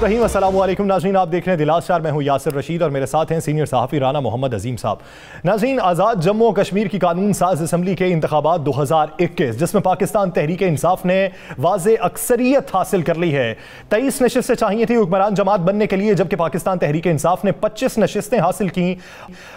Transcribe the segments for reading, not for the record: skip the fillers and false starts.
रहीम। अस्सलाम वालेकुम नाज़रीन, आप देख रहे हैं दिलास चार। मैं हूं यासिर रशीद और मेरे साथ हैं सीनियर सहाफ़ी राना मोहम्मद अजीम साहब। नाज़रीन, आज़ाद जम्मू और कश्मीर की कानून साज असम्बली के इंतखाबात 2021 जिसमें पाकिस्तान तहरीक इंसाफ ने वाज़े अक्सरियत हासिल कर ली है। 23 नशिस्तें चाहिए थी हुक्मरान जमात बनने के लिए, जबकि पाकिस्तान तहरीक इंसाफ ने 25 नशिस्तें हासिल की।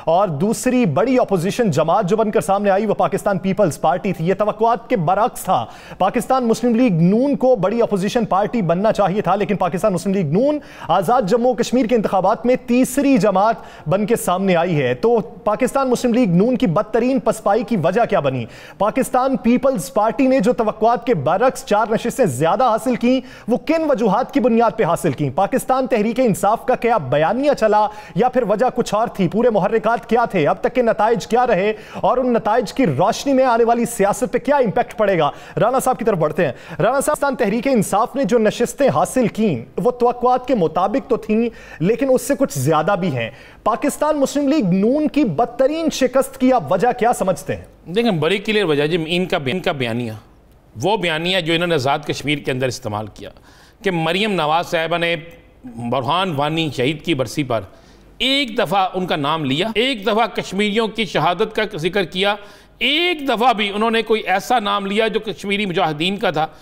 और दूसरी बड़ी अपोजिशन जमात जो बनकर सामने आई वो पाकिस्तान पीपल्स पार्टी थी। यह तवक्कुआत के बरअक्स था। पाकिस्तान मुस्लिम लीग नून को बड़ी अपोजिशन पार्टी बनना चाहिए था, लेकिन पाकिस्तान मुस्लिम लीग नून आजाद जम्मू कश्मीर के इंतखाबात में तीसरी जमात बन के सामने आई है। तो पाकिस्तान मुस्लिम लीग नून की बदतरीन पसपाई की वजह क्या बनी? पाकिस्तान पीपल्स पार्टी ने जो तवक्कुआत के बरअक्स 4 नशिस्तें ज्यादा हासिल की, वो किन वजूहात की बुनियाद पर हासिल की? पाकिस्तान तहरीक इंसाफ का क्या बयानिया चला या फिर वजह कुछ और थी? पूरे मुहर्रिकात क्या थे? अब तक के नताइज क्या रहे और उन नताइज की रोशनी में आने वाली सियासत पर क्या इंपैक्ट पड़ेगा? राना साहब की तरफ बढ़ते हैं। राना साहब, तहरीक इंसाफ ने जो नशिस्तें हासिल की वो तवक्कुआत के मुताबिक तो थी, लेकिन उससे कुछ ज्यादा भी हैं। पाकिस्तान मुस्लिम लीग नून की बदतरीन शिकस्त की आप वजह क्या समझते हैं? देखें, बड़ी क्लियर वजह जी इनका बयानिया, वो बयानिया जो इन्होंने आज़ाद कश्मीर के अंदर इस्तेमाल किया कि मरियम नवाज साहिबा ने बुरहान वानी शहीद की बरसी पर एक दफ़ा उनका नाम लिया, एक दफ़ा कश्मीरियों की शहादत का जिक्र किया, एक दफ़ा भी उन्होंने कोई ऐसा नाम लिया जो कश्मीरी मुजाहिदीन का था,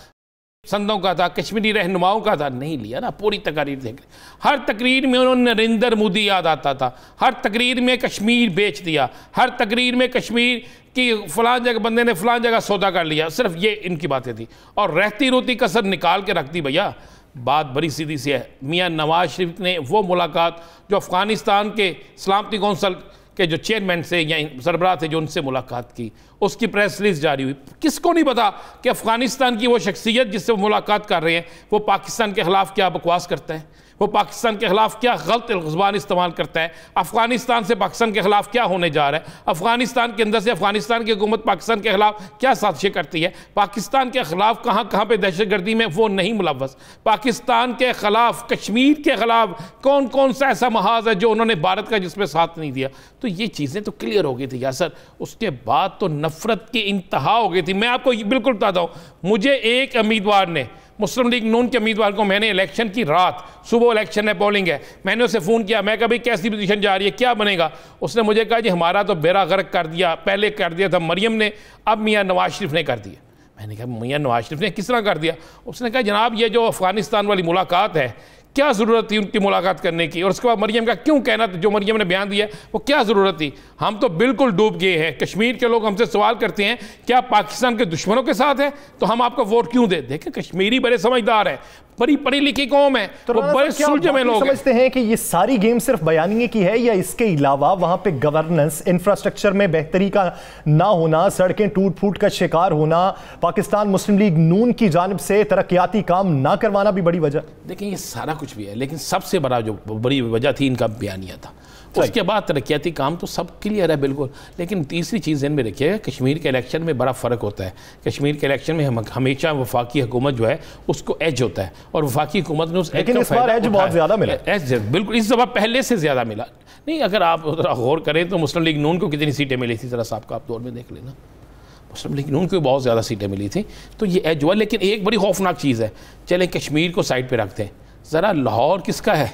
संतों का था, कश्मीरी रहनुमाओं का था, नहीं लिया ना। पूरी तकरीर देख रहे, हर तकरीर में उन्होंने नरेंद्र मोदी याद आता था, हर तकरीर में कश्मीर बेच दिया, हर तकरीर में कश्मीर की फलां जगह बंदे ने फलां जगह सौदा कर लिया, सिर्फ ये इनकी बातें थी। और रहती रोती कसर निकाल के रख दी। भैया बात बड़ी सीधी सी है। मियाँ नवाज शरीफ ने वो मुलाकात जो अफ़गानिस्तान के सलामती कौंसल के जो चेयरमैन से या सरबराह थे जो उनसे मुलाकात की, उसकी प्रेस रिलीज जारी हुई। किसको नहीं पता कि अफ़गानिस्तान की वो शख्सियत जिससे वो मुलाकात कर रहे हैं वो पाकिस्तान के ख़िलाफ़ क्या बकवास करता है, वो पाकिस्तान के ख़िलाफ़ क्या गलत ज़ुबान इस्तेमाल करता है, अफ़गानिस्तान से पाकिस्तान के ख़िलाफ़ क्या होने जा रहा है, अफ़गानिस्तान के अंदर से अफ़गानिस्तान की हुकूमत पाकिस्तान के ख़िलाफ़ क्या साजिशें करती है, पाकिस्तान के ख़िलाफ़ कहाँ कहाँ पर दहशतगर्दी में वो नहीं मुलव्वस, पाकिस्तान के ख़िलाफ़ कश्मीर के ख़िलाफ़ कौन कौन सा ऐसा महाज है जो उन्होंने भारत का जिसमें साथ नहीं दिया। तो ये चीज़ें तो क्लियर हो गई थी यार सर। उसके बाद तो नफ़रत की इंतहा हो गई थी। मैं आपको बिल्कुल बताता हूँ, मुझे एक उम्मीदवार ने, मुस्लिम लीग नून के उम्मीदवार को, मैंने इलेक्शन की रात, सुबह इलेक्शन है, पोलिंग है, मैंने उसे फ़ोन किया, मैं कहा भाई कैसी पोजीशन जा रही है, क्या बनेगा? उसने मुझे कहा जी हमारा तो बेड़ा गर्क कर दिया, पहले कर दिया था मरियम ने, अब मियाँ नवाज शरीफ ने कर दिया। मैंने कहा मियाँ नवाज शरीफ ने किस तरह कर दिया? उसने कहा जनाब ये जो अफ़गानिस्तान वाली मुलाकात है, क्या ज़रूरत थी उनकी मुलाकात करने की? और उसके बाद मरियम का क्यों कहना जो मरियम ने बयान दिया वो क्या ज़रूरत थी? हम तो बिल्कुल डूब गए हैं। कश्मीर के लोग हमसे सवाल करते हैं क्या पाकिस्तान के दुश्मनों के साथ है तो हम आपको वोट क्यों दें? देखें, कश्मीरी बड़े समझदार है, बड़ी पढ़ी लिखी कौम है, तो वो बड़े सुलझे में लोग समझते हैं कि ये सारी गेम सिर्फ बयानिए की है या इसके अलावा वहां पे गवर्नेंस, इंफ्रास्ट्रक्चर में बेहतरी का ना होना, सड़कें टूट फूट का शिकार होना, पाकिस्तान मुस्लिम लीग नून की जानिब से तरक्याती काम ना करवाना भी बड़ी वजह? देखिए ये सारा कुछ भी है, लेकिन सबसे बड़ा जो बड़ी वजह थी इनका बयानिया था। उसके बाद तरक्याती काम तो सब क्लियर है बिल्कुल। लेकिन तीसरी चीज़ इनमें रखिएगा, कश्मीर के इलेक्शन में बड़ा फ़र्क होता है। कश्मीर के इलेक्शन में हमेशा वफाकी हुकूमत जो है उसको एज होता है और वफाकी हुकूमत ने उस एज बहुत ज़्यादा मिला। एज बिल्कुल इस दफ़ा पहले से ज़्यादा मिला। नहीं, अगर आप गौर करें तो मुस्लिम लीग नून को कितनी सीटें मिली थी ज़रा साहब का आप दौर में देख लेना, मुस्लिम लीग नून को बहुत ज़्यादा सीटें मिली थी। तो ये एज हुआ। लेकिन एक बड़ी खौफनाक चीज़ है, चलें कश्मीर को साइड पर रखते हैं, ज़रा लाहौर किसका है?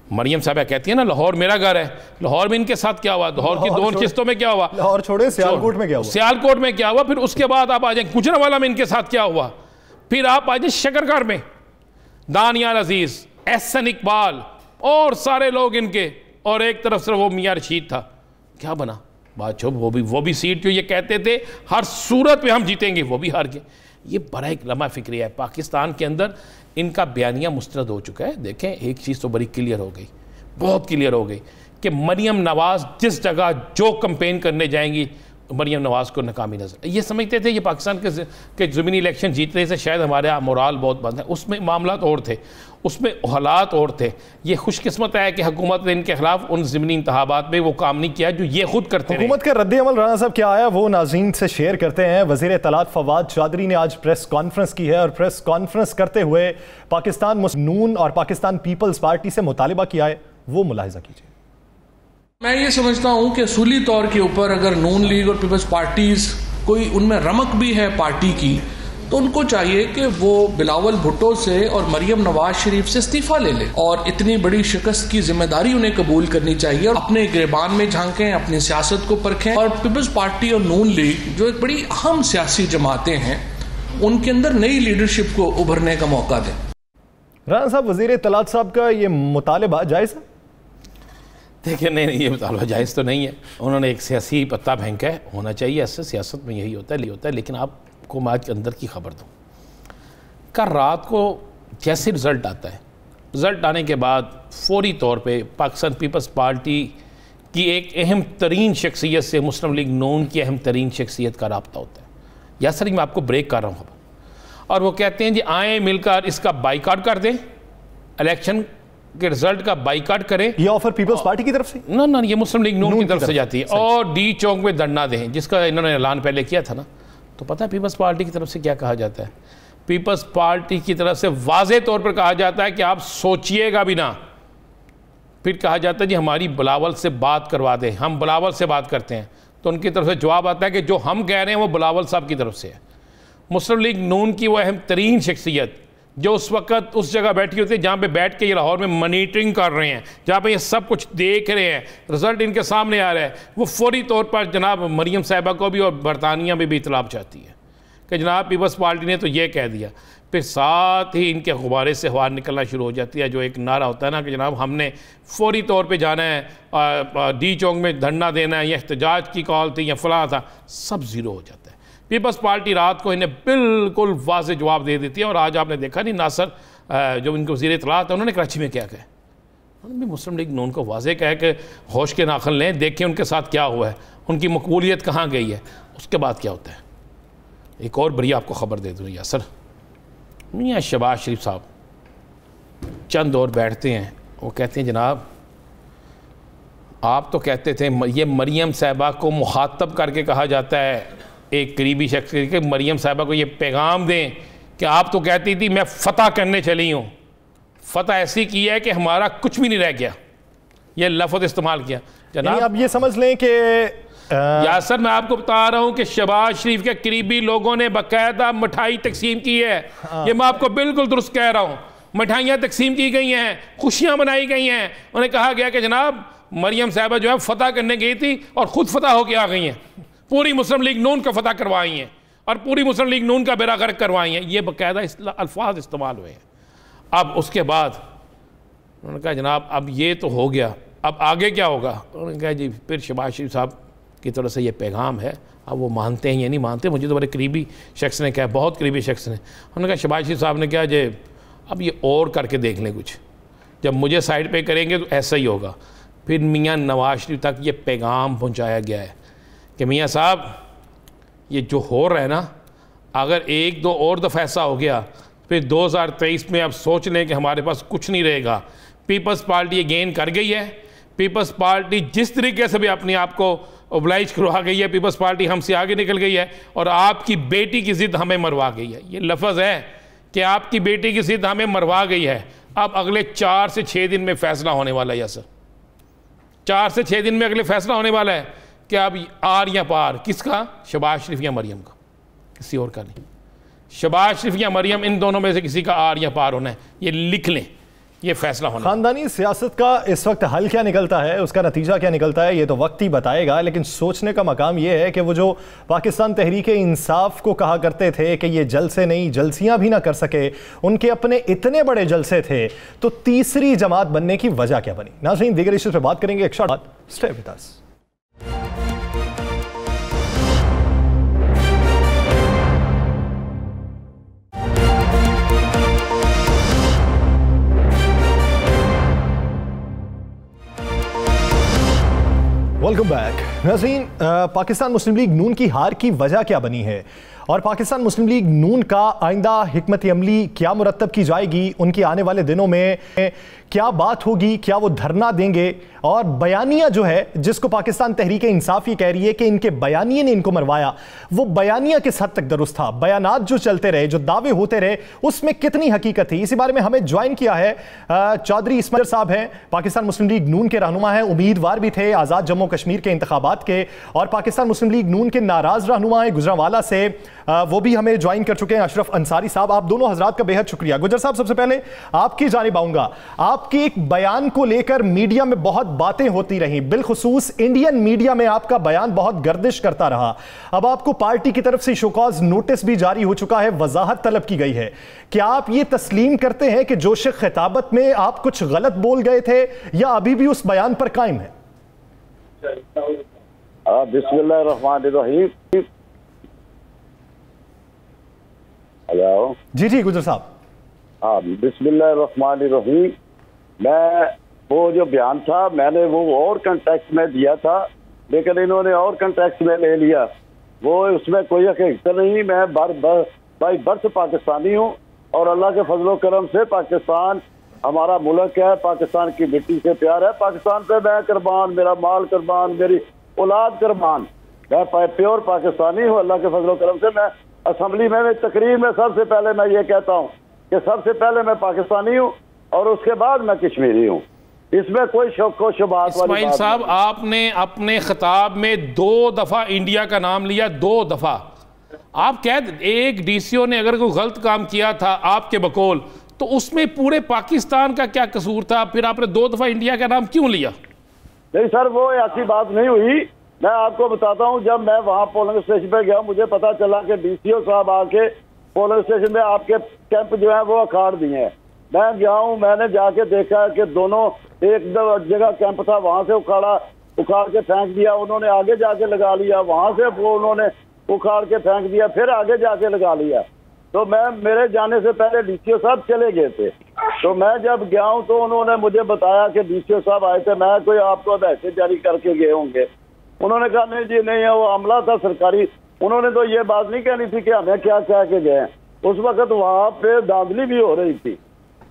मरियम साहब कहती है ना लाहौर मेरा घर है। लाहौर में इनके साथ क्या हुआ? लाहौर की 2 किस्तों में क्या हुआ? लाहौर छोड़े, सियालकोट में क्या हुआ? सियालकोट में क्या हुआ? फिर उसके बाद आप आ जाए गुजरांवाला में इनके साथ क्या हुआ? फिर आप आ जाए शकरगढ़ में दानियाल अजीज, एहसन इकबाल और सारे लोग इनके, और एक तरफ से वो मियां रशीद था। क्या बना? बात चुप। वो भी सीट जो ये कहते थे हर सूरत में हम जीतेंगे, वो भी हार गए। ये बड़ा एक लम्हा फिक्री है। पाकिस्तान के अंदर इनका बयानिया मुस्तरद हो चुका है। देखें, एक चीज़ तो बड़ी क्लियर हो गई, बहुत क्लियर हो गई कि मरियम नवाज़ जिस जगह जो कंपेन करने जाएंगी मरियम नवाज़ को नाकामी नजर। ये समझते थे ये पाकिस्तान के ज़मीनी इलेक्शन जीतने से शायद हमारे यहाँ मोराल बहुत बंद है। उसमें मामलात और थे, उसमें हालात और थे। ये खुशकिस्मत है कि हुकूमत ने इनके खिलाफ उन ज़मीनी इंतखाबात में वो काम नहीं किया जो ये खुद करते हैं। हुकूमत का रद्द-ए-अमल राना साहब क्या आया वो नाज़रीन से शेयर करते हैं। वज़ीर इत्तलात फवाद चौधरी ने आज प्रेस कॉन्फ्रेंस की है और प्रेस कॉन्फ्रेंस करते हुए पाकिस्तान मुस्लिम नून और पाकिस्तान पीपल्स पार्टी से मुतालिबा किया है, वो मुलाहिजा कीजिए। मैं ये समझता हूं कि असूली तौर के ऊपर अगर नून लीग और पीपल्स पार्टीज कोई उनमें रमक भी है पार्टी की, तो उनको चाहिए कि वो बिलावल भुट्टो से और मरियम नवाज शरीफ से इस्तीफा ले लें और इतनी बड़ी शिकस्त की जिम्मेदारी उन्हें कबूल करनी चाहिए और अपने गिरबान में झांकें, अपनी सियासत को परखें और पीपल्स पार्टी और नून लीग जो एक बड़ी अहम सियासी जमातें हैं उनके अंदर नई लीडरशिप को उभरने का मौका दें। राना साहब, वजीर इत्तलात साहब का ये मुतालबा जायज़ है? देखिए, नहीं, ये मुतालबा जायज़ तो नहीं है। उन्होंने एक सियासी पत्ता फेंका है, होना चाहिए, ऐसे सियासत में यही होता है। लेकिन आपको मैं आज के अंदर की खबर दूँ, कल रात को जैसे रिज़ल्ट आता है, रिज़ल्ट आने के बाद फौरी तौर पे पाकिस्तान पीपल्स पार्टी की एक अहम तरीन शख्सियत से मुस्लिम लीग नून की अहम तरीन शख्सियत का रब्ता होता है। यासर, मैं आपको ब्रेक कर रहा हूँ खबर, और वो कहते हैं जी आए मिलकर इसका बाइकाट कर दें, इलेक्शन के रिजल्ट का बाइकाट करें। ये ऑफर पीपल्स पार्टी की तरफ से? ना, ये मुस्लिम लीग नून की तरफ से जाती है, और डी चौक में धरना दें, जिसका इन्होंने ऐलान पहले किया था ना। तो पता है पीपल्स पार्टी की तरफ से क्या कहा जाता है? पीपल्स पार्टी की तरफ से वाज़े तौर पर कहा जाता है कि आप सोचिएगा भी ना। फिर कहा जाता है जी हमारी बिलावल से बात करवा दें, हम बिलावल से बात करते हैं। तो उनकी तरफ से जवाब आता है कि जो हम कह रहे हैं वो बिलावल साहब की तरफ से है। मुस्लिम लीग नून की वो अहम तरीन शख्सियत जो उस वक्त उस जगह बैठी होती है जहाँ पे बैठ के ये लाहौर में मॉनिटरिंग कर रहे हैं, जहाँ पे ये सब कुछ देख रहे हैं, रिजल्ट इनके सामने आ रहा है, वो फौरी तौर पर जनाब मरियम साहिबा को भी और बरतानिया में भी इतलाब चाहती है कि जनाब पीपल्स पार्टी ने तो ये कह दिया। फिर साथ ही इनके गुब्बारे से हवा निकलना शुरू हो जाती है, जो एक नारा होता है ना कि जनाब हमने फौरी तौर पे जाना है, डी चौक में धरना देना है, या एहतजाज की कॉल थी या फलां था, सब ज़ीरो हो जाता है। पीपल्स पार्टी रात को इन्हें बिल्कुल वाज़ेह जवाब दे देती है। और आज आपने देखा नहीं, नासर जो इनके वज़ीर इत्तलात है, उन्होंने कराची में क्या कहा, उन्होंने भी मुस्लिम लीग नून को वाज़ेह कहा कि होश के नाखन लें, देखें उनके साथ क्या हुआ है, उनकी मकबूलियत कहाँ गई है। उसके बाद क्या होता है, एक और बड़ी आपको ख़बर दे दूँ यासर, मियाँ शहबाज शरीफ साहब चंद और बैठते हैं, वो कहते हैं जनाब आप तो कहते थे, ये मरियम साहिबा को मुखातब करके कहा जाता है एक करीबी शख्स के, मरियम साहिबा को ये पैगाम दें कि आप तो कहती थी मैं फ़तह करने चली हूँ, फ़तह ऐसी की है कि हमारा कुछ भी नहीं रह गया, ये लफ्ज़ इस्तेमाल किया। जनाब आप ये समझ लें कि यासर, मैं आपको बता रहा हूं कि शहबाज शरीफ के करीबी लोगों ने बाकायदा मिठाई तकसीम की है। ये मैं आपको बिल्कुल दुरुस्त कह रहा हूं, मिठाइयाँ तकसीम की गई हैं, खुशियां मनाई गई हैं। उन्हें कहा गया कि जनाब मरियम साहिबा जो है फतह करने गई थी और ख़ुद फतह होकर आ गई हैं, पूरी मुस्लिम लीग नून को फतह करवाई हैं और पूरी मुस्लिम लीग नून का बेड़ा गर्क करवाई हैं। ये बाकायदा अल्फाज इस्तेमाल हुए हैं। अब उसके बाद उन्होंने कहा जनाब अब ये तो हो गया, अब आगे क्या होगा? उन्होंने कहा जी फिर शहबाज शरीफ साहब की तरफ से ये पैगाम है, अब वो मानते हैं या नहीं मानते, मुझे तो बड़े करीबी शख्स ने कहा, बहुत करीबी शख्स ने। उन्होंने कहा शहबाज शरीफ साहब ने कहा जे अब ये और करके देख लें कुछ, जब मुझे साइड पे करेंगे तो ऐसा ही होगा। फिर मियाँ नवाज शरीफ तक ये पैगाम पहुँचाया गया है कि मियाँ साहब ये जो हो रहा है ना, अगर एक दो और दफ़ा ऐसा हो गया फिर 2023 में अब सोच लें कि हमारे पास कुछ नहीं रहेगा। पीपल्स पार्टी ये गेन कर गई है। पीपल्स पार्टी जिस तरीके से भी अपने आप को ओबलाइज करवा गई है, पीपल्स पार्टी हमसे आगे निकल गई है और आपकी बेटी की ज़िद हमें मरवा गई है। ये लफ्ज़ है कि आपकी बेटी की ज़िद हमें मरवा गई है। अब अगले 4 से 6 दिन में फ़ैसला होने वाला है। सर 4 से 6 दिन में अगले फ़ैसला होने वाला है कि अब आर या पार, किसका? शहबाज शरीफ या मरियम का, किसी और का नहीं। शहबाज शरीफ या मरियम, इन दोनों में से किसी का आर या पार होना है। ये लिख लें, ये फैसला होना। खानदानी सियासत का इस वक्त हल क्या निकलता है, उसका नतीजा क्या निकलता है, ये तो वक्त ही बताएगा। लेकिन सोचने का मकाम ये है कि वो जो पाकिस्तान तहरीक इंसाफ को कहा करते थे कि ये जलसे नहीं जलसियां भी ना कर सके, उनके अपने इतने बड़े जलसे थे, तो तीसरी जमात बनने की वजह क्या बनी? नाज़रीन दीगर इश्यूज़ पे बात करेंगे, एक शॉट बाद। Stay with us. Welcome back. नाज़रीन, पाकिस्तान मुस्लिम लीग नून की हार की वजह क्या बनी है और पाकिस्तान मुस्लिम लीग नून का आइंदा हिकमत अमली क्या मुरतब की जाएगी, उनकी आने वाले दिनों में क्या बात होगी, क्या वो धरना देंगे? और बयानिया जो है जिसको पाकिस्तान तहरीक इंसाफ ये कह रही है कि इनके बयानिए ने इनको मरवाया, वो बयानिया किस हद तक दुरुस्त था? बयानात जो चलते रहे, जो दावे होते रहे, उसमें कितनी हकीकत थी? इसी बारे में हमें ज्वाइन किया है चौधरी इस्माइल साहब हैं, पाकिस्तान मुस्लिम लीग नून के रहनुमा हैं, उम्मीदवार भी थे आज़ाद जम्मू कश्मीर के इंतखाबात के, और पाकिस्तान मुस्लिम लीग नून के नाराज रहनुमा हैं गुजरांवाला से वो भी हमें ज्वाइन कर चुके हैं, अशरफ अंसारी साहब। आप दोनों हजरात का बेहद शुक्रिया। गुजर साहब, सबसे पहले आपकी जानिब आऊंगा। आपके एक बयान को लेकर मीडिया में बहुत बातें होती रही, बिलखुसूस इंडियन मीडिया में आपका बयान बहुत गर्दिश करता रहा। अब आपको पार्टी की तरफ से शोकॉज नोटिस भी जारी हो चुका है, वजाहत तलब की गई है। क्या आप ये तस्लीम करते हैं कि जोश खिताबत में आप कुछ गलत बोल गए थे या अभी भी उस बयान पर कायम है? बिस्मिल्लाहिर्रहमानिर्रहीम। हेलो जी जी गुजर साहब। हाँ, बिस्मिल्लाहिर्रहमानिर्रहीम। मैं वो जो बयान था मैंने वो और कंटेक्स्ट में दिया था, लेकिन इन्होंने और कंटेक्स्ट में ले लिया। वो उसमें कोई हकीकत नहीं। मैं बाई बर्थ पाकिस्तानी हूँ और अल्लाह के फजलो करम से पाकिस्तान हमारा मुल्क है, पाकिस्तान की मिट्टी से प्यार है। पाकिस्तान पे मैं कुर्बान, मेरा माल कुर्बान, मेरी औलाद कुर्बान। मैं प्योर पाकिस्तानी हूँ अल्लाह के फजलो करम से। मैं असम्बली में तकरीर में सबसे पहले मैं ये कहता हूँ कि सबसे पहले मैं पाकिस्तानी हूँ और उसके बाद मैं कश्मीरी हूँ। इसमें कोई शक व शुबहात वाली बात नहीं। इस्माइल साहब, आपने अपने खिताब में 2 दफा इंडिया का नाम लिया, 2 दफा। आप कह एक डीसीओ ने अगर कोई गलत काम किया था आपके बकौल, तो उसमें पूरे पाकिस्तान का क्या कसूर था? फिर आपने 2 दफा इंडिया का नाम क्यों लिया? नहीं सर, वो ऐसी बात नहीं हुई। मैं आपको बताता हूँ, जब मैं वहाँ पोलिंग स्टेशन पे गया, मुझे पता चला कि डीसीओ साहब आके पोलिंग स्टेशन में आपके कैंप जो है वो अखाड़ दिए हैं। मैं गया हूँ, मैंने जाके देखा कि दोनों एक जगह कैंप था, वहां से उखाड़ के फेंक दिया। उन्होंने आगे जाके लगा लिया, वहां से वो उन्होंने उखाड़ के फेंक दिया, फिर आगे जाके लगा लिया। तो मैं मेरे जाने से पहले डीसीओ साहब चले गए थे। तो मैं जब गया हूँ तो उन्होंने मुझे बताया कि डीसीओ साहब आए थे। मैं कोई आपको हदायतें जारी करके गए होंगे। उन्होंने कहा नहीं जी नहीं है, वो अमला था सरकारी। उन्होंने तो ये बात नहीं कहनी थी कि हमें क्या कह के गए। उस वक्त वहां पे धांधली भी हो रही थी।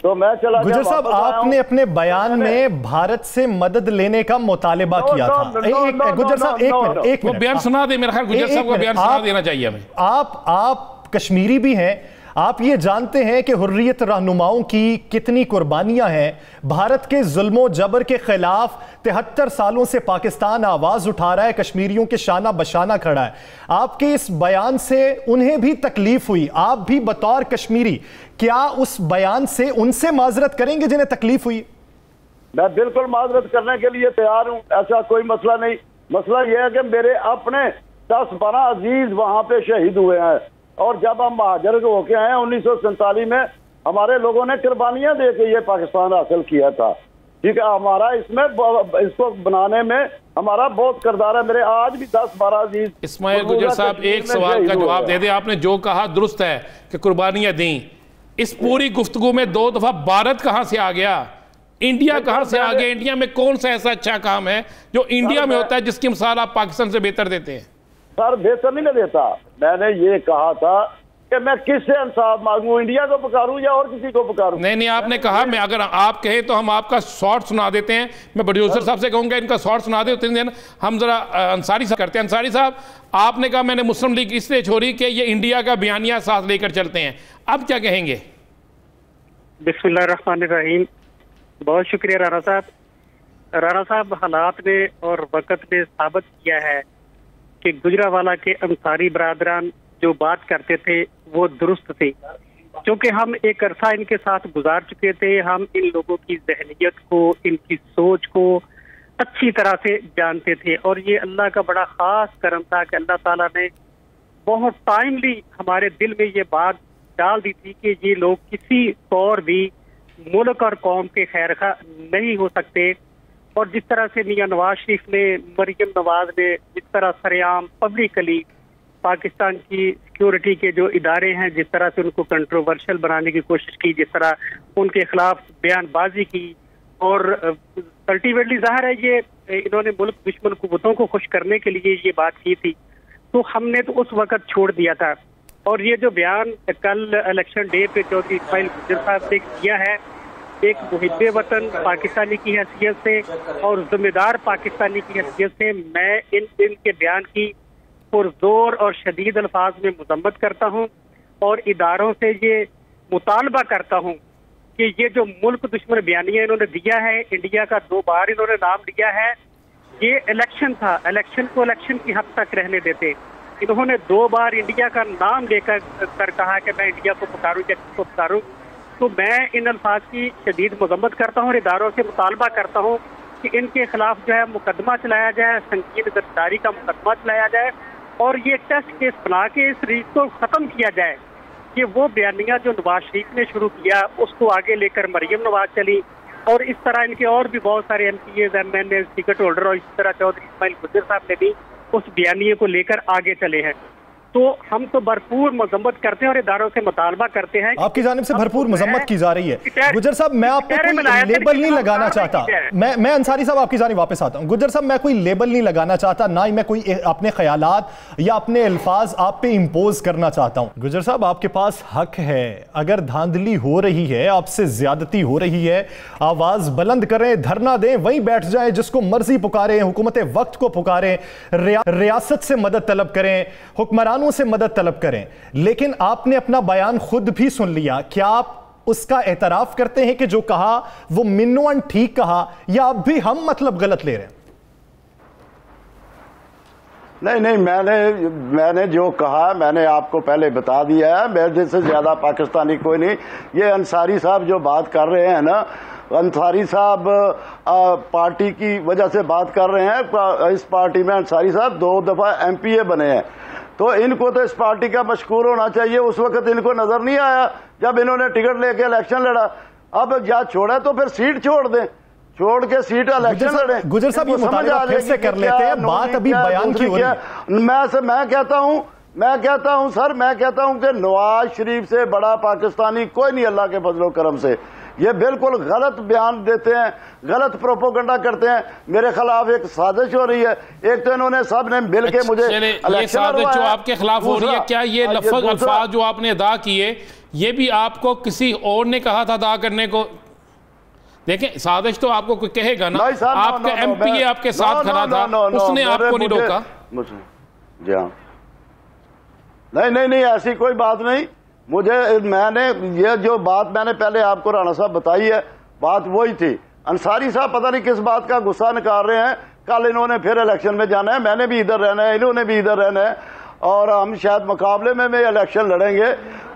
तो मैं चला। गुजर साहब, आपने अपने बयान में भारत से मदद लेने का मुतालिबा किया था। गुजर साहब एक मिनट बयान सुना दे। मेरा ख्याल गुजर साहब का बयान सुना देना चाहिए हमें। आप कश्मीरी भी हैं, आप ये जानते हैं कि हुर्रियत रहनुमाओं की कितनी कुर्बानियां हैं। भारत के जुल्मों जबर के खिलाफ 73 सालों से पाकिस्तान आवाज उठा रहा है, कश्मीरियों के शाना बशाना खड़ा है। आपके इस बयान से उन्हें भी तकलीफ हुई, आप भी बतौर कश्मीरी क्या उस बयान से उनसे माजरत करेंगे जिन्हें तकलीफ हुई? मैं बिल्कुल माजरत करने के लिए तैयार हूँ, ऐसा कोई मसला नहीं। मसला यह है कि मेरे अपने 10-12 अजीज वहां पे शहीद हुए हैं और जब हम महाजर होके आए 1947 में, हमारे लोगों ने कुर्बानियां दे के ये पाकिस्तान हासिल किया था। ठीक है, हमारा इसमें इसको बनाने में हमारा बहुत किरदार है। मेरे आज भी 10-12 अजीज। इस्माइल गुजर साहब, एक सवाल का जवाब दे दे। आपने जो कहा दुरुस्त है कि कुर्बानियां दी। इस पूरी गुफ्तगू में 2 दफा भारत कहां से आ गया, इंडिया कहां से आ गया? इंडिया में कौन सा ऐसा अच्छा काम है जो इंडिया में होता है जिसकी मिसाल आप पाकिस्तान से बेहतर देते हैं? सर बेहतर नहीं मैं देता। मैंने ये कहा था कि मैं किससे इंसाफ मांगू, इंडिया को पुकारूं या और किसी को पुकारूं? नहीं, आपने कहा मैं, अगर आप कहें तो हम आपका शॉर्ट सुना देते हैं। मैं प्रोड्यूसर साहब से कहूंगा इनका शॉर्ट सुना दे, उतने दिन हम जरा अंसारी साहब करते हैं। अंसारी साहब, आपने कहा मैंने मुस्लिम लीग इसलिए छोड़ी कि ये इंडिया का बयानिया साथ लेकर चलते हैं, अब क्या कहेंगे? बिस्मिल्लाहिर्रहमानिर्रहीम। बहुत शुक्रिया राणा साहब। राणा साहब, हालात ने और वक़्त ने साबित किया है कि गुजरावाला के अंसारी बरादरान जो बात करते थे वो दुरुस्त थी, क्योंकि हम एक अरसा इनके साथ गुजार चुके थे। हम इन लोगों की जहनियत को, इनकी सोच को अच्छी तरह से जानते थे और ये अल्लाह का बड़ा खास करम था कि अल्लाह ताला ने बहुत टाइमली हमारे दिल में ये बात डाल दी थी कि ये लोग किसी तौर भी मुल्क और कौम के खैरखा नहीं हो सकते। और जिस तरह से मियां नवाज शरीफ ने, मरियम नवाज ने जिस तरह सरेआम पब्लिकली पाकिस्तान की सिक्योरिटी के जो इदारे हैं जिस तरह से उनको कंट्रोवर्शियल बनाने की कोशिश की, जिस तरह उनके खिलाफ बयानबाजी की, और अल्टीमेटली जाहिर है ये इन्होंने मुल्क दुश्मन कुव्वतों को खुश करने के लिए ये बात की थी, तो हमने तो उस वक्त छोड़ दिया था। और ये जो बयान कल इलेक्शन डे पे चौधरी इस्माइल गुजर साहब ने किया है, एक मुहिब्बे वतन पाकिस्तानी की हैसियत से और जिम्मेदार पाकिस्तानी की हैसियत से मैं इनके बयान की पुरजोर और शदीद अल्फाज में मजम्मत करता हूँ और इदारों से ये मुतालबा करता हूँ कि ये जो मुल्क दुश्मन बयानिया इन्होंने दिया है, इंडिया का 2 बार इन्होंने नाम लिया है, ये इलेक्शन था, इलेक्शन को इलेक्शन की हद तक रहने देते। इन्होंने 2 बार इंडिया का नाम लेकर कहा कि मैं इंडिया को पुकारूं या किसको पुकारूं, तो मैं इन अल्फाज की शदीद मजम्मत करता हूँ और इदारों से मुतालबा करता हूँ कि इनके खिलाफ जो है मुकदमा चलाया जाए, संगीन गिरफ्तारी का मुकदमा चलाया जाए और ये टेस्ट केस बना के इस रीत को ख़त्म किया जाए कि वो बयानिया जो नवाज शरीफ ने शुरू किया उसको आगे लेकर मरियम नवाज चली और इस तरह इनके और भी बहुत सारे MPAs, MNAs, टिकट होल्डर और इसी तरह चौधरी इस्माइल गुज्जर साहब ने भी उस बयानिए को लेकर आगे चले हैं। तो हम तो भरपूर मजम्मत करते हैं और इदारों से मुतालबा करते हैं। आपकी जानिब से भरपूर मजम्मत की जा रही है। गुज्जर साहब, मैं आप पे कोई लेबल नहीं लगाना चाहता। मैं अंसारी साहब आपकी जानिब वापस आता हूं। गुज्जर साहब, मैं कोई लेबल नहीं लगाना चाहता, ना ही मैं कोई अपने ख्यालात या अपने अल्फाज आप पे इंपोज करना चाहता हूं। गुज्जर साहब, आपके पास हक है, अगर धांधली हो रही है, आपसे ज्यादती हो रही है, आवाज बुलंद करें, धरना दें, वहीं बैठ जाए, जिसको मर्जी पुकारें, हुकूमत वक्त को पुकारें, रियासत से मदद तलब करें, हुक्मरान से मदद तलब करें। लेकिन आपने अपना बयान खुद भी सुन लिया। क्या आप उसका एतराफ करते हैं कि जो कहा वो मिन्नुअन ठीक कहा, या अब भी हम मतलब गलत ले रहे हैं? नहीं, मैंने जो कहा मैंने आपको पहले बता दिया है। मेरे से ज्यादा पाकिस्तानी कोई नहीं। ये अंसारी साहब जो बात कर रहे हैं ना, अंसारी साहब पार्टी की वजह से बात कर रहे हैं। इस पार्टी में अंसारी साहब 2 दफा MPA बने हैं, तो इनको तो इस पार्टी का मशकूर होना चाहिए। उस वक्त इनको नजर नहीं आया जब इन्होंने टिकट लेके इलेक्शन लड़ा। अब या छोड़ा तो फिर सीट छोड़ दें, छोड़ के सीट इलेक्शन लड़े। गुज्जर साहब, ये मुतालिबा फिर से कर लेते हैं, बात अभी बयान की हो रही है। मैं कहता हूं सर, मैं कहता हूं कि नवाज शरीफ से बड़ा पाकिस्तानी कोई नहीं अल्लाह के फजलो करम से। ये बिल्कुल गलत बयान देते हैं, गलत प्रोपोगंडा करते हैं। मेरे खिलाफ एक साजिश हो रही है। एक तो इन्होंने सब ने मिल के मुझे ये साजिश जो आपके खिलाफ हो रही है, क्या ये अल्फाज जो आपने अदा किए ये भी आपको किसी और ने कहा था अदा करने को? देखें, साजिश तो आपको कोई कहेगा ना, आपका MPA आपके साथ खड़ा था, उसने आपको नहीं रोका। जी हाँ, नहीं, ऐसी कोई बात नहीं। मैंने ये जो बात मैंने पहले आपको राणा साहब बताई है, बात वही थी। अंसारी साहब पता नहीं किस बात का गुस्सा निकाल रहे हैं। कल इन्होंने फिर इलेक्शन में जाना है, मैंने भी इधर रहना है, इन्होंने भी इधर रहना है, और हम शायद मुकाबले में इलेक्शन लड़ेंगे।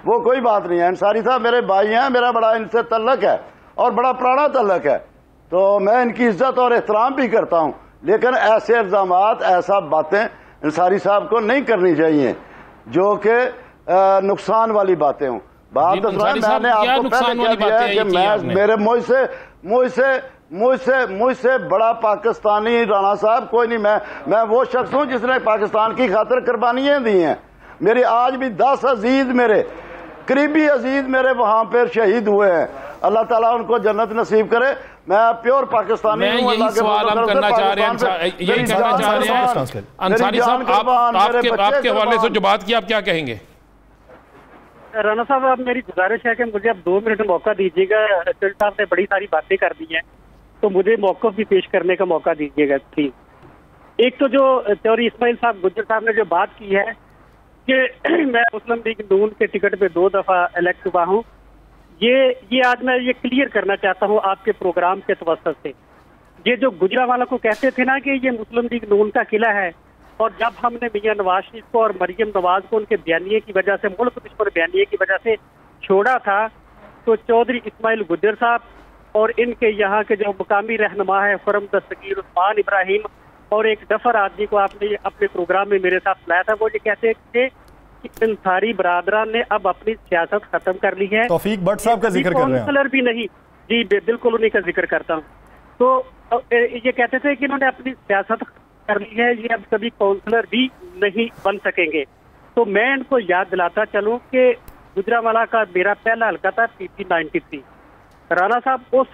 वो कोई बात नहीं है। अंसारी साहब मेरे भाई हैं, मेरा बड़ा इनसे तल्लक है और बड़ा पुराना तल्लक है, तो मैं इनकी इज्जत और एहतराम भी करता हूं। लेकिन ऐसे इल्जामात, ऐसा बातें अंसारी साहब को नहीं करनी चाहिए जो कि नुकसान वाली बातें हों। बात मैंने आपको पहले कह दिया है कि मैं मेरे मुझसे बड़ा पाकिस्तानी राणा साहब कोई नहीं। मैं वो शख्स हूं जिसने पाकिस्तान की खातिर कुर्बानियां दी हैं। मेरी आज भी 10 अजीज, मेरे करीबी अजीज मेरे वहां पर शहीद हुए हैं। अल्लाह ताला उनको जन्नत नसीब करे। मैं प्योर पाकिस्तानी हूं। यही सवाल हम करना चाह रहे हैं अंसारी साहब, आपके हवाले से जो बात की, आप क्या कहेंगे? राणा साहब, आप मेरी गुजारिश है कि मुझे अब 2 मिनट मौका दीजिएगा। रसूल साहब ने बड़ी सारी बातें कर दी हैं, तो मुझे मौक़िफ़ भी पेश करने का मौका दीजिएगा प्लीज। एक तो जो चौधरी इस्माइल साहब गुज्जर साहब ने जो बात की है कि मैं मुस्लिम लीग नून के टिकट पे 2 दफा इलेक्ट हुआ हूँ, ये आज मैं ये क्लियर करना चाहता हूँ आपके प्रोग्राम के तवस्सुत से। ये जो गुजरावाला को कहते थे ना कि ये मुस्लिम लीग नून का किला है, और जब हमने मियां नवाज शरीफ को और मरियम नवाज को उनके बयानिए की वजह से, मुल्क दुश्मन बयानिए की वजह से छोड़ा था, तो चौधरी इस्माइल गुज्जर साहब और इनके यहाँ के जो मुकामी रहनुमा है खुरम दस्तगीर, उस्मान इब्राहिम और एक डफर आदमी को आपने अपने प्रोग्राम में मेरे साथ लाया था, वो ये कहते थे कि अंसारी बरादरान ने अब अपनी सियासत खत्म कर ली है। तौफीक भट्ट साहब का जिक्र कर रहे हैं। काउंसलर भी नहीं, जी बिल्कुल उन्हीं का जिक्र करता हूँ। तो ये कहते थे कि इन्होंने अपनी सियासत कर ली है, ये अब कभी काउंसलर भी नहीं बन सकेंगे। तो मैं इनको याद दिलाता चलूं कि गुजरावाला का मेरा पहला हल्का था PP 93। राणा साहब, उस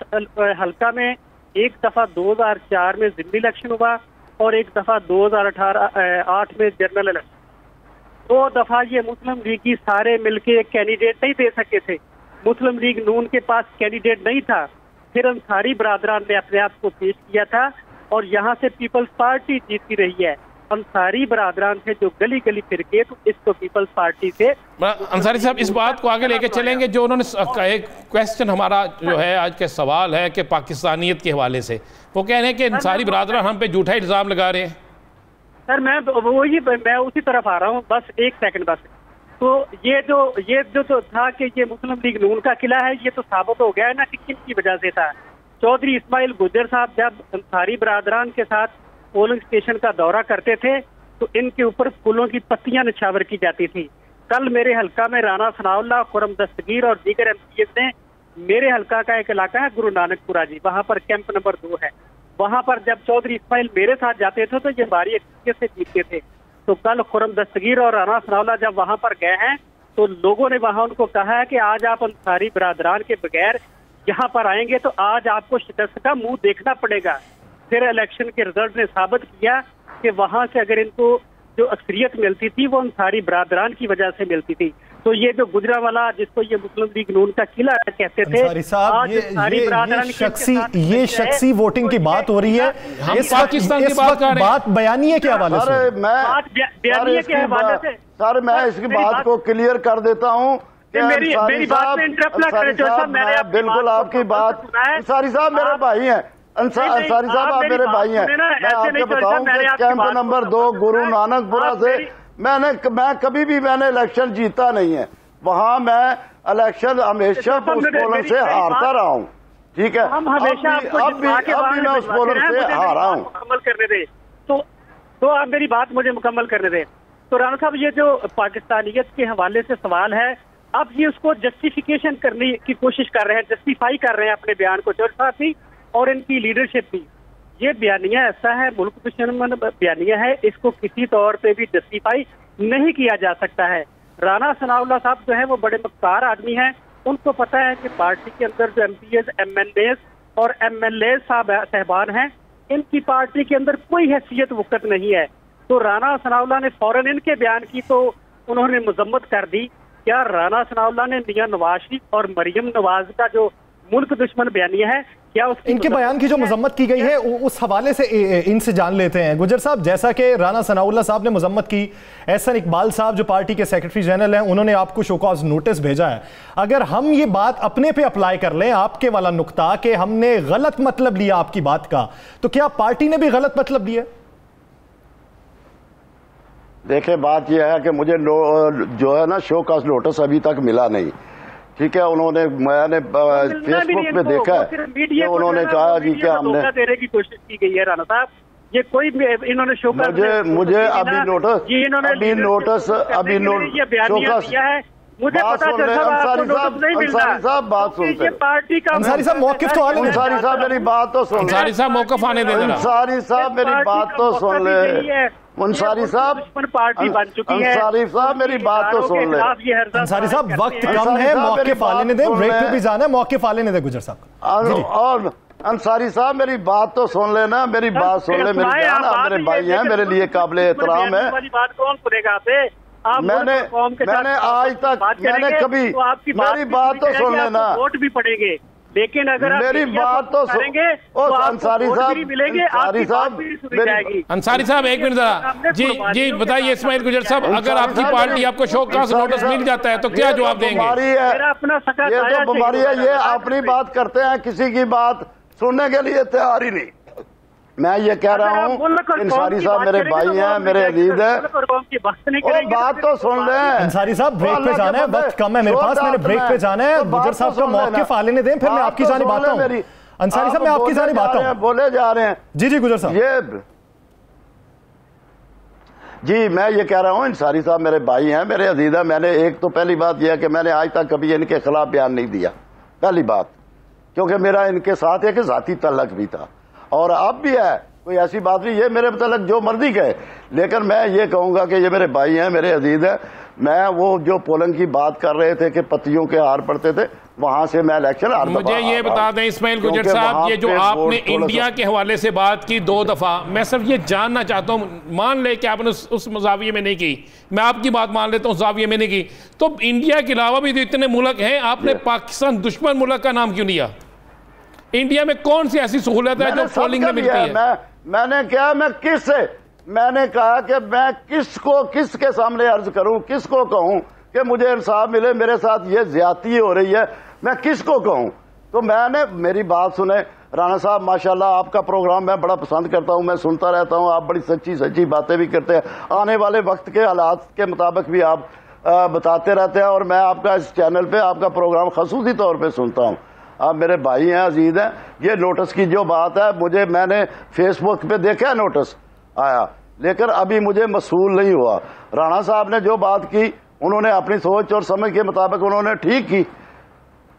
हल्का में एक दफा 2004 में जिमनी इलेक्शन हुआ और एक दफा 2008 में जनरल इलेक्शन। 2 दफा ये मुस्लिम लीग की सारे मिलके कैंडिडेट नहीं दे सके थे। मुस्लिम लीग नून के पास कैंडिडेट नहीं था। फिर अंसारी बरादरान ने अपने आप को पेश किया था और यहाँ से पीपल्स पार्टी जीतती रही है। अंसारी बरादरान थे जो गली गली फिर के, तो इसको पीपल्स पार्टी से। अंसारी साहब, इस बात को आगे लेके चलेंगे। जो उन्होंने एक क्वेश्चन हमारा जो है आज का सवाल है कि पाकिस्तानियत के हवाले से, वो कह रहे हैं कि अंसारी बरादरान हम पे झूठा इल्ज़ाम लगा रहे हैं। सर मैं उसी तरफ आ रहा हूँ, बस एक सेकंड बस। तो ये जो था कि ये मुस्लिम लीग नून का किला है, ये तो साबित हो गया है ना कि किन की वजह से था। चौधरी इस्माइल गुज्जर साहब जब अंसारी बरादरान के साथ पोलिंग स्टेशन का दौरा करते थे तो इनके ऊपर फूलों की पत्तियां निछावर की जाती थी। कल मेरे हल्का में राना सनाउल्लाह, खुरम दस्तगीर और दीगर एमपीएस ने, मेरे हल्का का एक इलाका है गुरु नानकपुरा जी, वहां पर कैंप नंबर 2 है, वहां पर जब चौधरी इस्माइल मेरे साथ जाते थे तो ये बारी अक्सरियत से जीतते थे। तो कल खुरम दस्तगीर और राना सनाउल्लाह जब वहां पर गए हैं तो लोगों ने वहां उनको कहा है कि आज आप अंसारी बरादरान के बगैर यहाँ पर आएंगे तो आज आपको शिकस्त का मुंह देखना पड़ेगा। फिर इलेक्शन के रिजल्ट ने साबित किया कि वहां से अगर इनको जो अक्सरियत मिलती थी वो अंसारी बरादरान की वजह से मिलती थी। तो ये जो गुजरावाला, जिसको ये मुस्लिम लीग नून का किला कहते थे, ये शख्सी वोटिंग की बात हो रही है। हम पाकिस्तान की बात बयानिए के हवाले से, सर मैं इसकी बात को क्लियर कर देता हूँ। मेरी बात में इंटरप्ट ना करें साहब, मैंने बिल्कुल आपकी बात, अंसारी साहब मेरे भाई हैं, अंसारी साहब आप मेरे भाई हैं। मैं आपको बताऊं कि कैंप नंबर 2 गुरु नानकपुरा से मैं कभी भी मैंने इलेक्शन जीता नहीं है। वहां मैं इलेक्शन हमेशा उस पोलर से हारता रहा हूँ, ठीक है। हम हमेशा अब भी मैं उस पोलर से हारा हूँ। मुकम्मल करने दे तो आप मेरी बात मुझे मुकम्मल करने दे। तो राणा साहब, ये जो पाकिस्तानियत के हवाले से सवाल है, अब ये उसको जस्टिफिकेशन करने की कोशिश कर रहे हैं, जस्टिफाई कर रहे हैं अपने बयान को, जज साहब भी और इनकी लीडरशिप भी। ये बयानिया ऐसा है, मुल्क दुश्मन बयानिया है, इसको किसी तौर पे भी जस्टिफाई नहीं किया जा सकता है। राना सनाउल्लाह साहब जो है वो बड़े मक्कार आदमी हैं, उनको पता है कि पार्टी के अंदर जो एमपीएस, एमएनएस और एमएलए साहबान हैं, इनकी पार्टी के अंदर कोई हैसियत वक़्त नहीं है। तो राना सनाउल्लाह ने फौरन इनके बयान की तो उन्होंने मजम्मत कर दी। क्या राना सनाउल्लाह ने मियां नवाज शरीफ और मरियम नवाज का जो मुल्क दुश्मन बयानिया है, क्या उसकी इनके बयान की जो मजम्मत की गई है उस हवाले से इनसे जान लेते हैं। गुजर साहब, जैसा कि राना सनाउल्लाह साहब ने मजम्मत की, एहसन इकबाल साहब जो पार्टी के सेक्रेटरी जनरल हैं, उन्होंने आपको शोकॉज नोटिस भेजा है। अगर हम ये बात अपने पे अप्लाई कर लें, आपके वाला नुक्ता कि हमने गलत मतलब लिया आपकी बात का, तो क्या पार्टी ने भी गलत मतलब लिया? देखिए बात यह है कि मुझे जो है ना शोकॉज नोटिस अभी तक मिला नहीं, ठीक है। मैंने फेसबुक पे देखा है कि उन्होंने कहा जी कि हमने देने की कोशिश की गई है। राना साहब, ये कोई इन्होंने शोकॉज मुझे अभी नोटिस मुझे पता चला अंसारी साहब बात सुनते, पार्टी का अंसारी साहब मौक़िफ़ तो आने, अंसारी साहब मेरी बात तो सुन, अंसारी साहब मौक़िफ़ आने दे, अंसारी साहब मेरी बात तो सुन ले, अंसारी साहब पार्टी बन चुकी है। अंसारी साहब मेरी बात तो सुन ले, अंसारी साहब वक्त कम है, मौक़िफ़ आने दें, ब्रेक पे भी जाना है, मौक़िफ़ आने दें गुजर साहब। और अंसारी साहब मेरी बात तो सुन लेना, मेरी बात सुन ले, मेरी जान, आप मेरे भाई हैं, मेरे लिए काबिल एहतराम है। बात कौन सुनेगा मैंने आज तक मैंने कभी, मेरी बात तो सुन लेना, वोट भी पड़ेंगे, लेकिन अगर मेरी बात तो सुनेंगे अंसारी साहब, अंसारी साहब, अंसारी साहब एक मिनट जरा जी बताइए इस्माइल गुजर साहब, अगर आपकी पार्टी आपको शोकॉज नोटिस मिल जाता है तो क्या जवाब देंगे? ये तो बीमारी है, ये अपनी बात करते हैं, किसी की बात सुनने के लिए तैयार ही नहीं। मैं ये कह रहा हूँ, अंसारी साहब मेरे भाई हैं, मेरे अजीज हैं, बात तो सुन ले। अंसारी साहब ब्रेक पे जाना है, वक्त कम है मेरे पास, मैंने ब्रेक पे जाना है। गुजर साहब का मौक़िफ़ आ लेने दें, फिर मैं आपकी जानिब आता हूँ। अंसारी साहब मैं आपकी जानिब आता हूँ, बोले जा रहे हैं। जी गुजर साहब, जी मैं ये कह रहा हूँ, अंसारी साहब मेरे भाई हैं, मेरे अजीज हैं। मैंने एक तो पहली बात यह है कि मैंने आज तक कभी इनके खिलाफ बयान नहीं दिया, पहली बात, क्योंकि मेरा इनके साथ एक ज़ाती तल्लक भी था और अब भी है, कोई ऐसी बात नहीं। ये मेरे मतलब जो मर्जी कहे, लेकिन मैं ये कहूंगा कि ये मेरे भाई हैं, मेरे अजीज हैं। मैं वो जो पोलिंग की बात कर रहे थे कि पत्तियों के हार पड़ते थे, वहां से मैं इलेक्शन हार। मुझे ये बता दें इस्माइल गुजर साहब, ये जो आपने इंडिया के हवाले से बात की 2 दफा, मैं सिर्फ ये जानना चाहता हूँ, मान ले कि आपने उस जाविये में नहीं की, मैं आपकी बात मान लेता हूँ जाविये में नहीं की, तो इंडिया के अलावा भी तो इतने मुल्क हैं, आपने पाकिस्तान दुश्मन मुल्क का नाम क्यों लिया? इंडिया में कौन सी ऐसी सहूलत है जो पोलिंग में मिलती है? मैंने क्या, मैंने कहा कि मैं किसके सामने अर्ज करूं, किसको कहूं कि मुझे इंसाफ मिले, मेरे साथ ये ज्यादती हो रही है, मैं किसको कहूं? तो मैंने, मेरी बात सुने, राणा साहब माशाल्लाह आपका प्रोग्राम मैं बड़ा पसंद करता हूं, मैं सुनता रहता हूं, आप बड़ी सच्ची सच्ची बातें भी करते हैं, आने वाले वक्त के हालात के मुताबिक भी आप बताते रहते हैं, और मैं आपका इस चैनल पे आपका प्रोग्राम खसूसी तौर पे सुनता हूं। आप मेरे भाई हैं, अजीज हैं। ये नोटिस की जो बात है, मैंने फेसबुक पे देखा है नोटिस आया, लेकिन अभी मुझे मसूल नहीं हुआ। राणा साहब ने जो बात की उन्होंने अपनी सोच और समझ के मुताबिक उन्होंने ठीक की,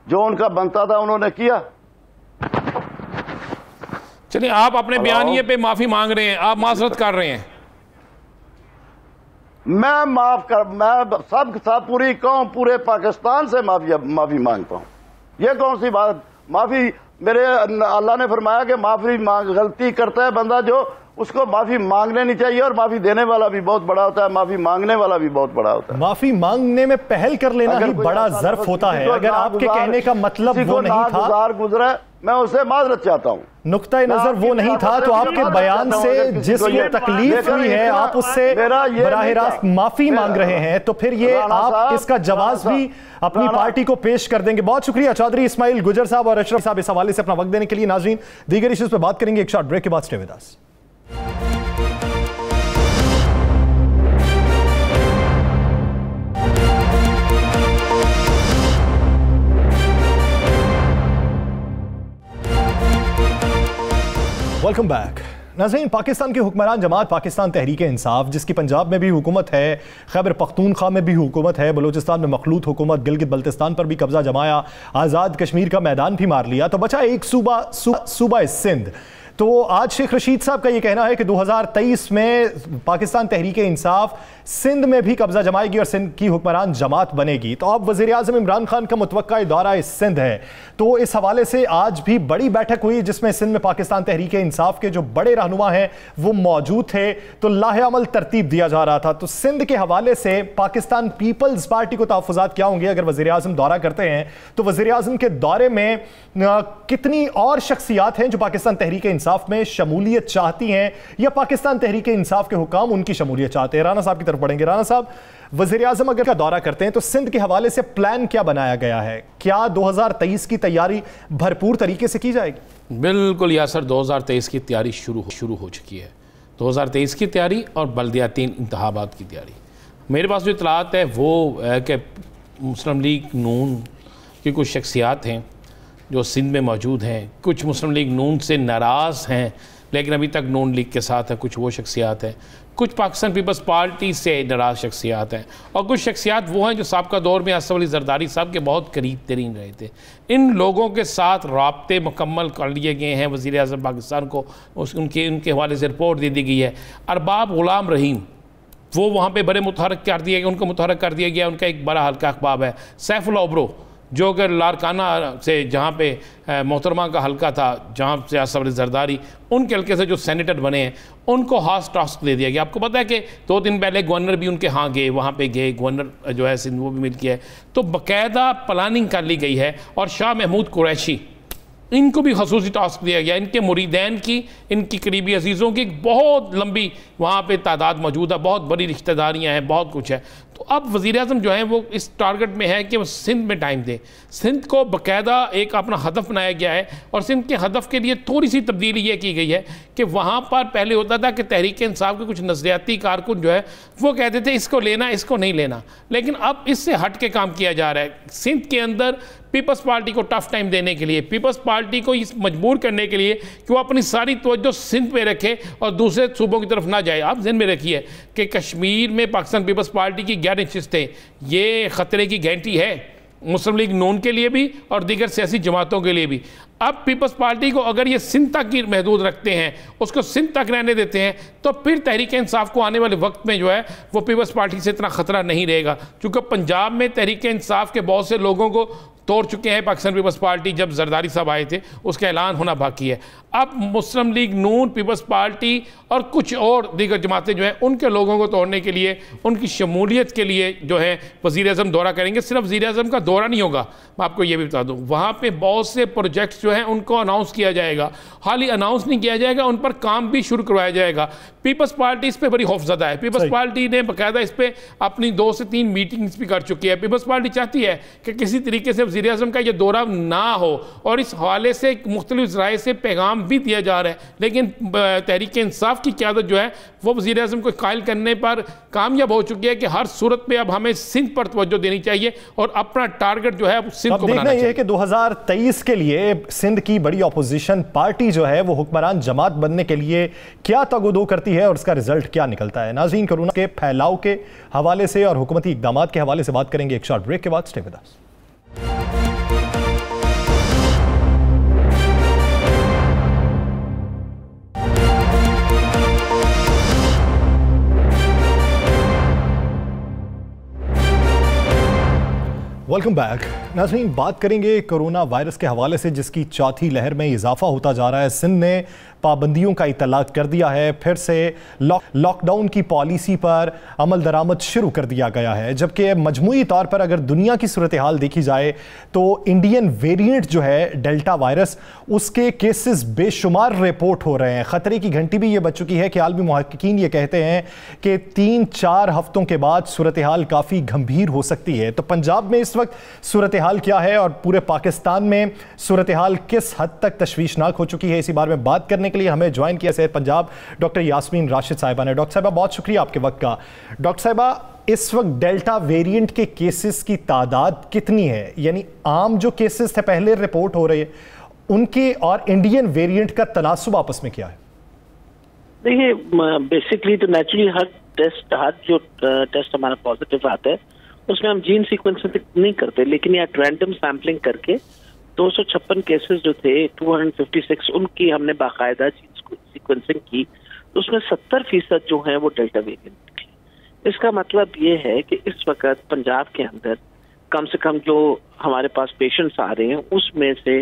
जो उनका बनता था उन्होंने किया। चलिए, आप अपने बयानिए पे माफी मांग रहे हैं, आप माजरत कर रहे हैं। मैं सब पूरी कौम पूरे पाकिस्तान से माफी मांगता हूं। ये कौन सी बात, माफी मेरे अल्लाह ने फरमाया कि माफी गलती करता है बंदा जो, उसको माफी मांगने नहीं चाहिए, और माफी देने वाला भी बहुत बड़ा होता है, माफी मांगने वाला भी बहुत बड़ा होता है। माफी मांगने में पहल कर लेना ही बड़ा ज़र्फ होता है। अगर आपके कहने का मतलब वो नहीं था, गुजरा, मैं उससे माजरत चाहता हूँ, नुक्ता नजर वो नहीं था, तो आपके बयान से जिसको तकलीफ हुई है आप उससे बराह रास्त माफी मांग रहे हैं, तो फिर ये आप इसका जवाब भी अपनी पार्टी को पेश कर देंगे। बहुत शुक्रिया चौधरी इस्माइल गुजर साहब और अशरफ साहब इस हवाले से अपना वक्त देने के लिए। नाज़रीन, दीगर इश्यूज पर बात करेंगे एक शॉर्ट ब्रेक के बाद। Stay with us. Welcome back. नाज़रीन, पाकिस्तान की हुक्मरान जमात पाकिस्तान तहरीक इंसाफ, जिसकी पंजाब में भी हुकूमत है, खैबर पख्तूनख्वा में भी हुकूमत है, बलूचिस्तान में मखलूत हुकूमत, गिलगित बल्तिस्तान पर भी कब्जा जमाया, आज़ाद कश्मीर का मैदान भी मार लिया, तो बचा एक सूबा सिंध। तो आज शेख रशीद साहब का ये कहना है कि 2023 में पाकिस्तान तहरीक इंसाफ सिंध में भी कब्जा जमाएगी और सिंध की हुक्मरान जमात बनेगी। तो अब वज़ीर आज़म इमरान खान का मुतवक्का दौरा सिंध है, तो इस हवाले से आज भी बड़ी बैठक हुई जिसमें सिंध में पाकिस्तान तहरीक इंसाफ के जो बड़े रहनुमा हैं वो मौजूद थे, तो लाहे अमल तरतीब दिया जा रहा था। तो सिंध के हवाले से पाकिस्तान पीपल्स पार्टी को तहफ़्फ़ुज़ात क्या होंगे अगर वज़ीर आज़म दौरा करते हैं, तो वज़ीर आज़म के दौरे में कितनी और शख्सियात हैं जो पाकिस्तान तहरीक इंसाफ में शमूलियत चाहती हैं, या पाकिस्तान तहरीक इंसाफ के हुकाम उनकी शमूलियत चाहते हैं। राना साहब की तरफ बढ़ेंगे। राना साहब, वज़ीर आज़म अगर का दौरा करते हैं तो सिंध के हवाले से प्लान क्या बनाया गया है? क्या 2023 की तैयारी भरपूर तरीके से की जाएगी? बिल्कुल यासर, 2023 की तैयारी शुरू हो चुकी है। 2023 की तैयारी और बल्दियाती इंतखाबात की तैयारी। मेरे पास जो इतलात है वो है कि मुस्लिम लीग नून की कुछ शख्सियात हैं जो सिंध में मौजूद हैं, कुछ मुस्लिम लीग नून से नाराज़ हैं लेकिन अभी तक नून लीग के साथ है, कुछ वो शख्सियात हैं, कुछ पाकिस्तान पीपल्स पार्टी से नाराज़ शख्सियात हैं, और कुछ शख्सियात वो हैं जो साबका दौर में असफ अली जरदारी साहब के बहुत करीब तरीन रहे थे। इन लोगों के साथ राब्ते मुकम्मल कर लिए गए हैं। वज़ीर आज़म पाकिस्तान को उनके हवाले से रिपोर्ट दे दी गई है। अरबाब गुलाम रहीम वो वहाँ पर बड़े मुतहरक कर दिए गए, उनको मुतहरक कर दिया गया। उनका एक बड़ा हल्का अखबाब है। सैफुल ओबरो जो कि लारकाना से जहाँ पे मोहतरमा का हल्का था, जहाँ से असफ अली जरदारी, उनके हल्के से जो सेनेटर बने हैं उनको खास टास्क दे दिया गया। आपको पता है कि 2 दिन पहले गवर्नर भी उनके गए, वहाँ पे गए, गवर्नर जो है सिंध वो भी मिल गया है। तो बाकायदा प्लानिंग कर ली गई है। और शाह महमूद कुरैशी, इनको भी खसूसी टास्क दिया गया। इनके मुरीदैन की, इनकी करीबी अजीज़ों की बहुत लंबी वहाँ पे तादाद मौजूद है, बहुत बड़ी रिश्तेदारियाँ हैं, बहुत कुछ है। तो अब वज़ीर आज़म जो है वो इस टारगेट में है कि वो सिंध में टाइम दें। सिंध को बाकायदा एक अपना हदफ बनाया गया है, और सिंध के हदफ के लिए थोड़ी सी तब्दीली ये की गई है कि वहाँ पर पहले होता था कि तहरीक इंसाफ के कुछ नज़रियाती कारकुन जो है वो कहते थे इसको लेना, इसको नहीं लेना, लेकिन अब इससे हट के काम किया जा रहा है। सिंध के अंदर पीपल्स पार्टी को टफ टाइम देने के लिए, पीपल्स पार्टी को इस मजबूर करने के लिए कि वो अपनी सारी तवज्जो सिंध पे रखे और दूसरे सूबों की तरफ ना जाए। आप ज़हन में रखिए कि कश्मीर में पाकिस्तान पीपल्स पार्टी की 11 नशिस्तें ये ख़तरे की घंटी है मुस्लिम लीग नून के लिए भी और दीगर सियासी जमातों के लिए भी। अब पीपल्स पार्टी को अगर ये सिंध तक की महदूद रखते हैं, उसको सिंध तक रहने देते हैं, तो फिर तहरीक इंसाफ को आने वाले वक्त में जो है वो पीपल्स पार्टी से इतना ख़तरा नहीं रहेगा। क्योंकि पंजाब में तहरीक इंसाफ के बहुत से लोगों को तोड़ चुके हैं पाकिस्तान पीपल्स पार्टी। जब जरदारी साहब आए थे उसका ऐलान होना बाकी है। अब मुस्लिम लीग नून, पीपल्स पार्टी और कुछ और दीगर जमातें जो हैं उनके लोगों को तोड़ने के लिए, उनकी शमूलियत के लिए जो है वज़ीर-ए-आज़म दौरा करेंगे। सिर्फ वज़ीर-ए-आज़म का दौरा नहीं होगा, मैं आपको ये भी बता दूं, वहाँ पे बहुत से प्रोजेक्ट्स जो हैं उनको अनाउंस किया जाएगा। हाल ही अनाउंस नहीं किया जाएगा, उन पर काम भी शुरू करवाया जाएगा। पीपल्स पार्टी इस पर बड़ी खौफजदा है। पीपल्स पार्टी ने बाकायदा इस पर अपनी 2 से 3 मीटिंग्स भी कर चुकी है। पीपल्स पार्टी चाहती है कि किसी तरीके से वज़ीर-ए-आज़म का ये दौरा ना हो, और इस हवाले से मुख्तलिफ ज़राए से पैगाम भी दिया जा रहा है। लेकिन तहरीक इंसाफ की क़यादत जो है वो वज़ीर-ए-आज़म को कायल करने पर कामयाब हो चुकी है कि हर सूरत में अब हमें सिंध पर तवज्जो देनी चाहिए और अपना टारगेट जो है सिंध को बनाना चाहिए। कि 2023 के लिए सिंध की बड़ी अपोजिशन पार्टी जो है वो हुक्मरान जमात बनने के लिए क्या तगोदो करती है और उसका रिजल्ट क्या निकलता है। नाज़रीन, कोरोना के फैलाव के हवाले से और हुकूमती इक़दामात के हवाले से बात करेंगे एक शॉर्ट ब्रेक के बाद। Stay with us. Welcome back. नाज़रीन, बात करेंगे कोरोना वायरस के हवाले से जिसकी चौथी लहर में इजाफा होता जा रहा है। सिंध ने पाबंदियों का इतलाक कर दिया है, फिर से लॉकडाउन की पॉलिसी पर अमल दरामद शुरू कर दिया गया है, जबकि मजमूई तौर पर अगर दुनिया की सूरत हाल देखी जाए तो इंडियन वेरिएंट जो है डेल्टा वायरस, उसके केसेस बेशुमार रिपोर्ट हो रहे हैं। ख़तरे की घंटी भी ये बज चुकी है कि आलमी मुहक्किकीन ये कहते हैं कि 3-4 हफ्तों के बाद सूरत हाल काफ़ी गंभीर हो सकती है। तो पंजाब में इस वक्त सूरत हाल क्या है और पूरे पाकिस्तान में सूरत हाल किस हद तक तशवीशनाक हो चुकी है, इसी बारे में बात करने के लिए हमें ज्वाइन किया सेहत पंजाब डॉक्टर यास्मीन राशिद साहिबा ने। डॉक्टर साहिबा, बहुत शुक्रिया आपके वक्त का। डॉक्टर साहिबा, इस वक्त डेल्टा वेरिएंट के केसेस की तादाद कितनी है, यानी आम जो केसेस थे पहले रिपोर्ट हो रहे हैं उनके और इंडियन वेरिएंट का तनासुब आपस में क्या है? देखिए, बेसिकली तो नेचुरली हर जो टेस्ट हमारा पॉजिटिव आता है उसमें हम जीन सीक्वेंसिंग नहीं करते, लेकिन यहाँ रैंडम सैम्पलिंग करके 256 केसेस जो थे 256 उनकी हमने बाकायदा जीन सीक्वेंसिंग की, तो उसमें 70% जो है वो डेल्टा वेरिएंट की। इसका मतलब ये है कि इस वक्त पंजाब के अंदर कम से कम जो हमारे पास पेशेंट्स आ रहे हैं उसमें से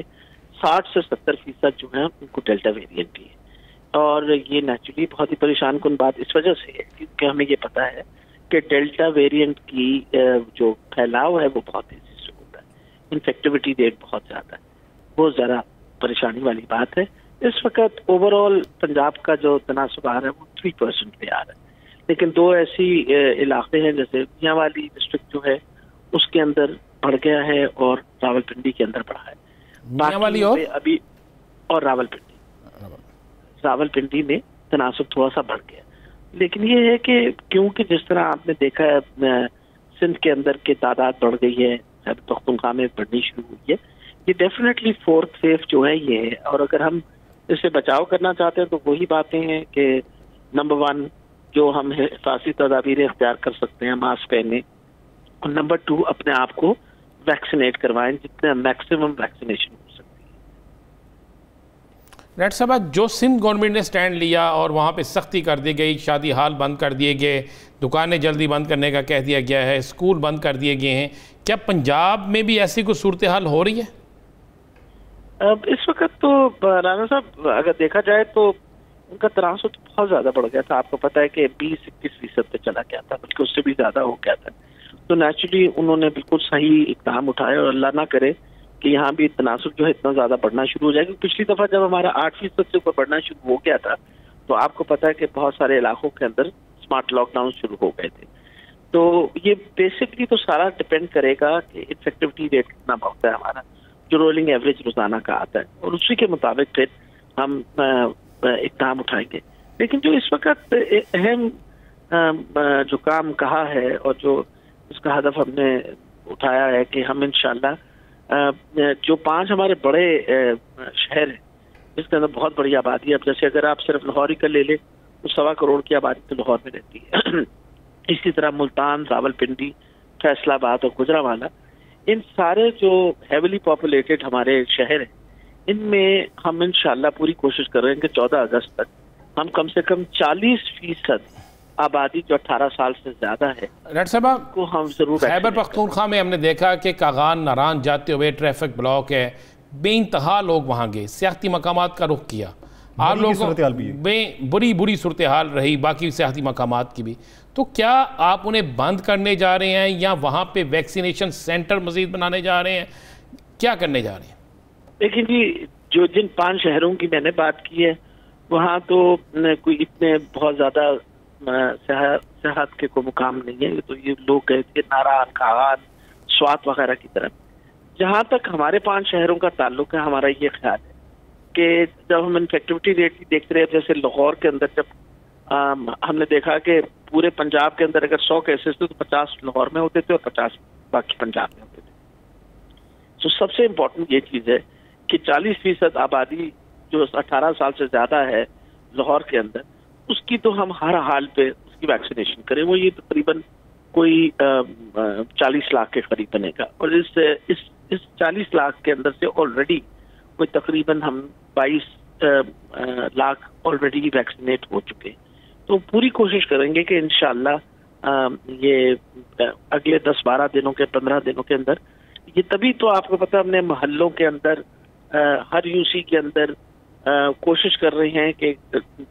60 से 70% जो है उनको डेल्टा वेरिएंट ही है। और ये नेचुरली बहुत ही परेशान कुन बात इस वजह से है क्योंकि हमें ये पता है कि डेल्टा वेरिएंट की जो फैलाव है वो बहुत तेजी से होता है, इन्फेक्टिविटी रेट बहुत ज़्यादा है, बहुत ज़्यादा परेशानी वाली बात है। इस वक्त ओवरऑल पंजाब का जो तनासुब आ रहा है वो 3% पे आ रहा है, लेकिन 2 ऐसी इलाके हैं जैसे मियांवाली डिस्ट्रिक्ट जो है उसके अंदर बढ़ गया है और रावलपिंडी के अंदर बढ़ा है। मियांवाली अभी और रावलपिंडी में तनासुब थोड़ा सा बढ़ गया, लेकिन ये है कि क्योंकि जिस तरह आपने देखा है सिंध के अंदर की तादाद बढ़ गई है, पख्तूनख्वा में बढ़नी शुरू हुई है, ये डेफिनेटली 4th वेव जो है ये है। और अगर हम इससे बचाव करना चाहते हैं तो वही बातें हैं कि नंबर 1 जो हम हिफाजती तदाबीरें इख्तियार कर सकते हैं, मास्क पहने, और नंबर 2 अपने आप को वैक्सीनेट करवाएं, जितने मैक्सिमम वैक्सीनेशन हो सकती है। डॉक्टर साहब, जो सिंध गवर्नमेंट ने स्टैंड लिया और वहाँ पे सख्ती कर दी गई, शादी हाल बंद कर दिए गए, दुकानें जल्दी बंद करने का कह दिया गया है, स्कूल बंद कर दिए गए हैं, क्या पंजाब में भी ऐसी कोई सूरत हाल हो रही है? अब इस वक्त तो राना साहब अगर देखा जाए तो उनका तनासुब तो बहुत ज़्यादा बढ़ गया था। आपको पता है कि 20-21% पे चला गया था, बल्कि उससे भी ज़्यादा हो गया था। तो नेचुरली उन्होंने बिल्कुल सही इक़दाम उठाए और अल्लाह ना करे कि यहाँ भी तनासुब जो है इतना ज़्यादा बढ़ना शुरू हो जाएगा। पिछली दफ़ा जब हमारा 8% से ऊपर बढ़ना शुरू हो गया था तो आपको पता है कि बहुत सारे इलाकों के अंदर स्मार्ट लॉकडाउन शुरू हो गए थे। तो ये बेसिकली तो सारा डिपेंड करेगा कि इन्फेक्टिविटी रेट कितना बढ़ता है हमारा, जो रोलिंग एवरेज रोजाना का आता है, और उसी के मुताबिक फिर हम इक़दाम उठाएंगे। लेकिन जो इस वक्त अहम जो काम कहा है और जो इसका हदफ हमने उठाया है कि हम इंशाल्लाह जो 5 हमारे बड़े शहर हैं जिसके अंदर बहुत बड़ी आबादी है, अब जैसे अगर आप सिर्फ लाहौर ही का ले लें तो 1.25 करोड़ की आबादी तो लाहौर में रहती है। इसी तरह मुल्तान, रावलपिंडी, फैसलाबाद और गुजरावाला, इन सारे जो हेविली पॉपुलेटेड हमारे शहर हैं इनमें हम इंशाल्लाह पूरी कोशिश कर रहे हैं कि 14 अगस्त तक हम कम से कम 40% आबादी जो 18 साल से ज्यादा है डॉक्टर साहब को हम जरूर। खैबर पख्तूनख्वा में हमने देखा कि कागान नारान जाते हुए ट्रैफिक ब्लॉक है, बेइंतहा लोग वहाँ गए, सियाहती मकामात का रुख किया, आप लोगों में बुरी सूरत हाल रही, बाकी सियासी मकामात की भी, तो क्या आप उन्हें बंद करने जा रहे हैं या वहाँ पे वैक्सीनेशन सेंटर मजीद बनाने जा रहे हैं, क्या करने जा रहे हैं? देखिए जी, जो जिन 5 शहरों की मैंने बात की है वहाँ तो कोई इतने बहुत ज़्यादा सेहत के कोई मुकाम नहीं है, तो ये लोग गए थे नारायण, खान, स्वात वगैरह की तरफ। जहाँ तक हमारे 5 शहरों का ताल्लुक है, हमारा ये ख्याल है कि जब हम इन्फेक्टिविटी रेट की देखते रहे, जैसे लाहौर के अंदर जब हमने देखा कि पूरे पंजाब के अंदर अगर 100 केसेस थे तो 50 लाहौर में होते थे और 50 बाकी पंजाब में होते थे। तो सबसे इम्पोर्टेंट ये चीज़ है कि 40% आबादी जो 18 साल से ज़्यादा है लाहौर के अंदर, उसकी तो हम हर हाल पे उसकी वैक्सीनेशन करें। वो ये तकरीबन कोई 40 लाख के करीब बनेगा, और इस 40 लाख के अंदर से ऑलरेडी कोई तकरीबन हम 22 लाख ऑलरेडी वैक्सीनेट हो चुके हैं। तो पूरी कोशिश करेंगे कि इंशाअल्लाह ये अगले 10-12 दिनों के 15 दिनों के अंदर, ये तभी तो आपको पता हमने मोहल्लों के अंदर हर यूसी के अंदर कोशिश कर रहे हैं कि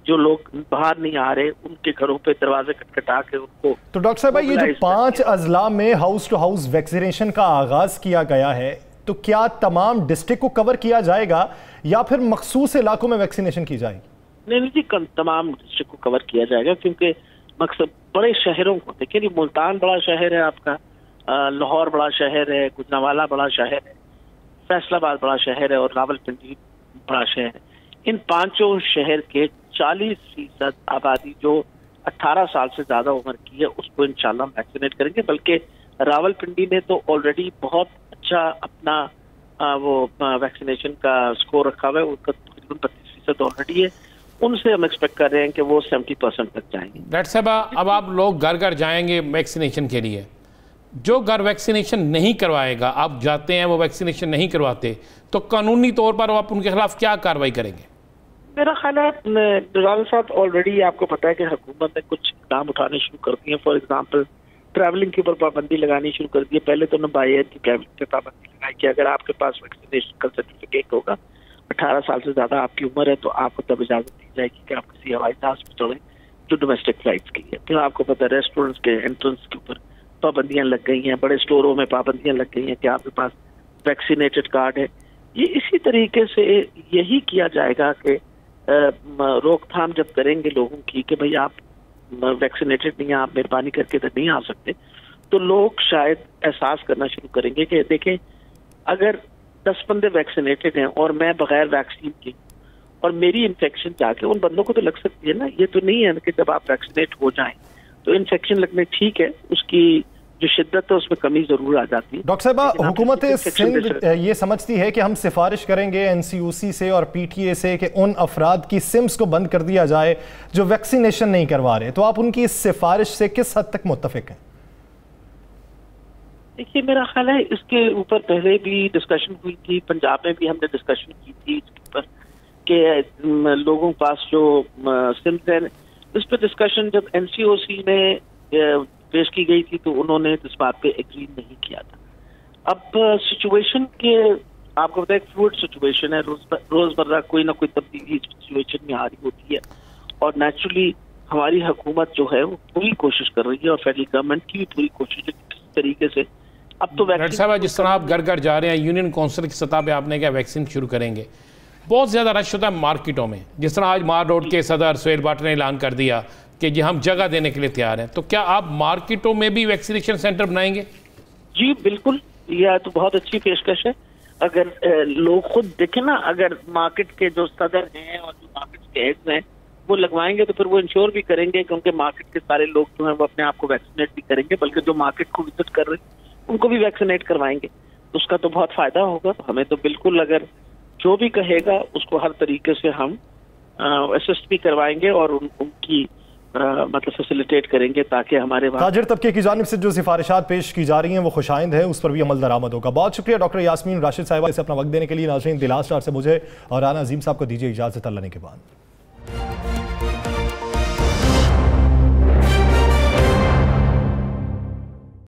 जो लोग बाहर नहीं आ रहे उनके घरों पे दरवाजे खटखटा के उनको। तो डॉक्टर साहब, ये जो 5 अजला में हाउस टू हाउस वैक्सीनेशन का आगाज किया गया है, तो क्या तमाम डिस्ट्रिक्ट को कवर किया जाएगा या फिर मखसूस इलाकों में वैक्सीनेशन की जाएगी? नहीं जी, तमाम डिस्ट्रिक्ट को कवर किया जाएगा, क्योंकि मकसद बड़े शहरों को देखिए, मुल्तान बड़ा शहर है आपका, लाहौर बड़ा शहर है, गुजरांवाला बड़ा शहर है, फैसलाबाद बड़ा शहर है और रावलपिंडी बड़ा शहर है। इन 5 शहर के 40% आबादी जो 18 साल से ज्यादा उम्र की है उसको इंशाल्लाह वैक्सीनेट करेंगे। बल्कि रावलपिंडी ने तो ऑलरेडी बहुत अच्छा अपना वो वैक्सीनेशन का स्कोर रखा हुआ है, उसका तकरीबन 25% ऑलरेडी है। उनसे हम एक्सपेक्ट कर रहे हैं कि वो 70% तक जाएंगे। डॉक्टर साहब, अब आप लोग घर घर जाएंगे वैक्सीनेशन के लिए, जो घर वैक्सीनेशन नहीं करवाएगा, आप जाते हैं वो वैक्सीनेशन नहीं करवाते, तो कानूनी तौर पर आप उनके खिलाफ क्या कार्रवाई करेंगे? मेरा ख्याल है डॉक्टर साहब, ऑलरेडी आपको पता है कि हुकूमत ने कुछ इकदाम उठाने शुरू कर दिए। फॉर एग्जाम्पल ट्रैवलिंग के ऊपर पाबंदी लगानी शुरू कर दी है। पहले तो बाहर की ट्रैवलिंग पे पाबंदी लगाई कि अगर आपके पास वैक्सीनेशन का सर्टिफिकेट होगा, 18 साल से ज्यादा आपकी उम्र है, तो आपको तब इजाजत दी जाएगी कि आप किसी हवाई जहाज पर चढ़ें जो डोमेस्टिक फ्लाइट्स की है। फिर आपको पता है रेस्टोरेंट्स के एंट्रेंस के ऊपर पाबंदियां लग गई हैं, बड़े स्टोरों में पाबंदियां लग गई हैं कि आपके पास वैक्सीनेटेड कार्ड है। ये इसी तरीके से यही किया जाएगा कि रोकथाम जब करेंगे लोगों की कि भाई आप वैक्सीनेटेड नहीं हैं, आप मेहरबानी करके तो नहीं आ सकते, तो लोग शायद एहसास करना शुरू करेंगे कि देखें, अगर 10 बंदे वैक्सीनेटेड हैं और मैं बगैर वैक्सीन की और मेरी इन्फेक्शन जाके उन बंदों को तो लग सकती है ना। ये तो नहीं है कि जब आप वैक्सीनेट हो जाएं तो इन्फेक्शन लगने ठीक है, उसकी जो शिद्दत है उसमें कमी जरूर आ जाती है। डॉक्टर साहब, हुकूमत सिंध ये समझती है कि हम सिफारिश करेंगे एनसीयूसी से और पीटीए से कि उन अफराद की सिम्स को बंद कर दिया जाए जो वैक्सीनेशन नहीं करवा रहे, तो आप उनकी इस सिफारिश से किस हद तक मुत्तफिक हैं? देखिए, मेरा ख्याल है इसके ऊपर पहले भी डिस्कशन हुई थी, पंजाब में भी हमने डिस्कशन की थी इसके ऊपर कि लोगों के पास जो सिम्स है, इस पर डिस्कशन जब एनसीओसी में पेश की गई थी तो उन्होंने इस बात पे एग्री नहीं किया था। अब सिचुएशन के आपको पता है, फ्लूइड सिचुएशन है, रोजमर्रा कोई ना कोई तब्दीली सिचुएशन में आ रही होती है, और नेचुरली हमारी हुकूमत जो है वो पूरी कोशिश कर रही है और फेडरल गवर्नमेंट की भी पूरी कोशिश है किस तरीके से। अब तो डॉक्टर साहब, जिस तरह आप घर घर जा रहे हैं, यूनियन काउंसिल की सतह पे आपने क्या वैक्सीन शुरू करेंगे, बहुत ज़्यादा रश होता है मार्केटों में। जिस तरह आज मार रोड के सदर सुहेल भाट ने ऐलान कर दिया कि जी हम जगह देने के लिए तैयार हैं, तो क्या आप मार्केटों में भी वैक्सीनेशन सेंटर बनाएंगे? जी बिल्कुल, यह तो बहुत अच्छी पेशकश है। अगर लोग खुद देखें ना, अगर मार्केट के जो सदर हैं और जो मार्केट के हेड्स हैं वो लगवाएंगे तो फिर वो इंश्योर भी करेंगे कि उनके मार्केट के सारे लोग जो हैं वो अपने आप को वैक्सीनेट भी करेंगे, बल्कि जो मार्केट को विजिट कर रहे हैं उनको भी वैक्सीनेट करवाएंगे, तो उसका तो बहुत फायदा होगा। तो हमें तो बिल्कुल, अगर जो भी कहेगा उसको हर तरीके से हम असिस्ट भी करवाएंगे और उनकी मतलब फैसिलिटेट करेंगे ताकि हमारे ताजिर तबके की जानिब से जो सिफारिशात पेश की जा रही हैं वो खुशाइंद है, उस पर भी अमल दरामद होगा। बहुत शुक्रिया डॉक्टर यास्मीन राशिद साहिबा से अपना वक्त देने के लिए। नाज़रीन, दिलास स्टार से मुझे और राना अजीम साहब को दीजिए इजाज़त अल्लाह के बाद।